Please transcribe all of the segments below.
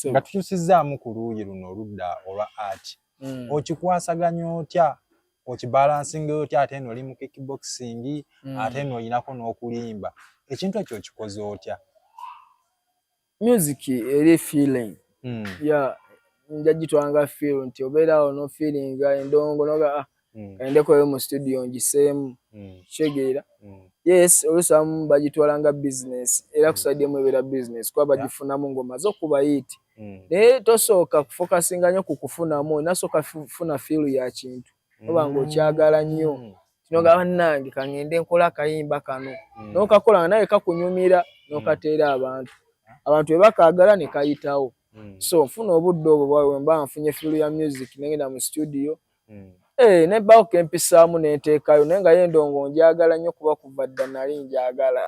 nga tukyusizaamu ku luuyi luno oludda olwa art. Okikwasaganya otya? Okibalansinga otya? Ate eno oli mu kickboxing, ate eno olinako n'okulimba. Ekintu ekyo okikoze otya? Music eri feeling. Njagitwanga feel nti obeerawo no feeling endongo noga endeko mu studio ngiseemu kitegeera. Yes, olusamu bagitwalanga business era kusaidemu ebeera business kuba bagifunamu ngoma zokuba hit. Naye tosooka kufokasinga nnyo ku kufunamu, nasooka funa feel ya kintu oba ng'okyagala nnyo kinoga bannange kangende nkola akayimba kano n'okakola naye kakunyumira n'okateera abantu bwe bakaagala ne kayitawo. So nfuna obudde obwo bwe mba nfunye feel ya music negenda mu studio ne bawo kempisaamu n'enteekayo naye nga yendongo njagala nnyo kuba kuva dda nali njagala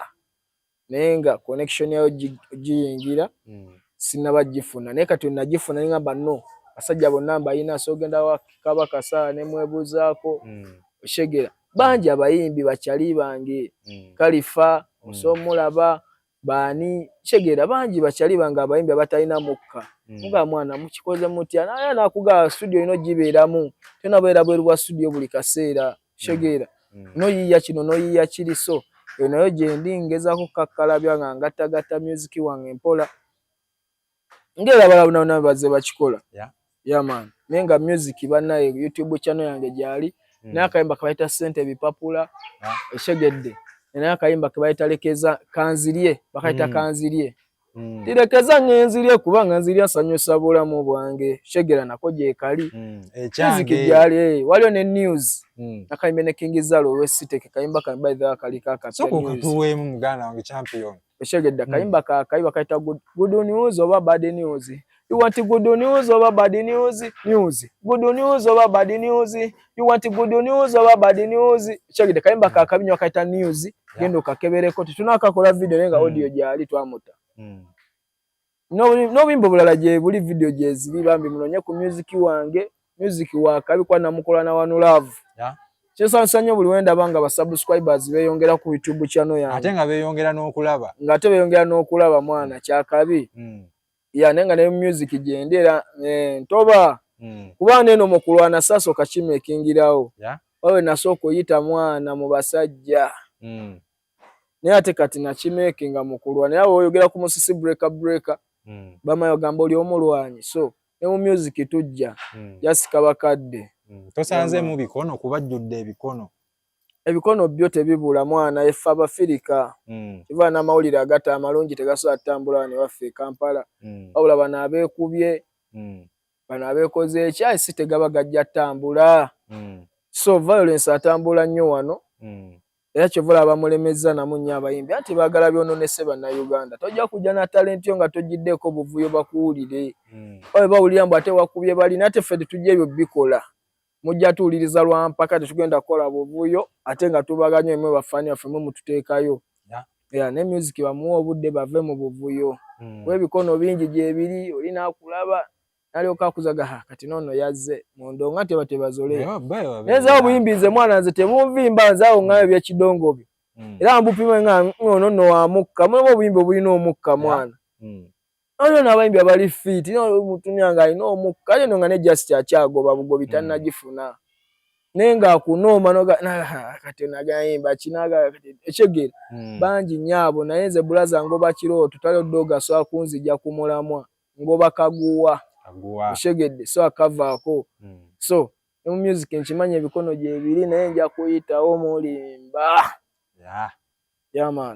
naye nga connection yayo giyingira sinaba gifuna naye kati nagifuna ngamba no basajja bonna mbayina so genda wa Kabaka Saa ne mwebuuzaako oshegera bangi abayimbi bakyali bange Kalifa Osomulaba bani shegera bangi bakyali bange abayimbi abatalina mukka nga mwana mukikoze mutya naye nakuga studio ino gibeeramu tenabeera bweru bwa studio buli kaseera shegera no yiya kino no yiya kiri so nayo gye ndi ngezaako kakkalabya nga ngattagatta music wange mpola ngera balabuna bazze bakikola man nenga music bannaye YouTube channel yange gyali n'akayimba kabayita Ssente Bipapula eshegedde n'akayimba kabayita Lekeza Kanzirye bakayita Kanzirye tirekeza ngenzirye kubanga nzirya sanyusa bulamu bwange shegera nako gye kali music gyali waliyo ne news akayimba ne King Zalo Wesiteke kayimba kambaidha kali kaka so kutuwemu muganda wange champion eshegedde kayimba kayimba kayita good news oba bad news. You want good news or bad news? News. Good news or bad news? You want good news or bad news? Chagide kayimba kakabinyo kaita news gendo kakebereko tunakakola video nenga audio gyali twamuta. No bimbo bulala gye buli video gye ziri bambi munonye ku music wange music wakabi kwa namukola na One Love. Kyesansanya buli wenda banga ba subscribers beyongera ku YouTube channel yange. Ate nga beyongera n'okulaba. Nga ate beyongera n'okulaba mwana kyakabi. Nenga ne music gyendera ntoba kuba neno mukulwana saso kachime kingirawo wawe nasoko oyita mwana mu basajja naye ate kati nakimekinga mukulwana yawe oyogera ku musisi breaker bamayo gamba oli omulwanyi so ne mu music tujja jasika bakadde tosanze mu bikono kubajjudde ebikono byo tebibula mwana efa Abafirika kiva n'amawulire agata amalungi tegasobola tambula ne waffe Kampala wabula bano abeekubye bano abeekoze ekyayi si tegaba gajja tambula so violence atambula nnyo wano era kyovula abamulemeza namu nnyo abayimbi ati baagala byononese bannayuganda tojja kujja na talenti yo nga togiddeko buvuyo bakuwulire oba bawulira mbu ate wakubye balina ate ffe tujja ebyo bikola mujja tuwuliriza lwampaka tetugenda kukola buvuyo ate nga tubaganya emwe bafaani baffe mwe mututeekayo ne music bamuwa obudde bave mu buvuyo w'ebikono bingi gyebiri olina akulaba nalyoka akuzaga kati noono yazze mundo nga tebazole neza obuyimbize mwana nze tebunvimba nzaawo ngayo byekidongo byo era mbupima nga noono wamukka mwe obuyimbi obulina omukka mwana oyo n'abayimbi abali fit mutunyanga alina omukka ate nga ne just akyagoba bugobi tannagifuna nenga akunooma noga kati nagayimba kinaga ekyegere bangi nyaabo naye nze bulaza ngoba kirooto talodde ogasobola kunzija ku mulamwa ngoba kaguwa oshegedde so akavaako so ne mu music nkimanya ebikono gyebiri naye nja kuyitawo mulimba man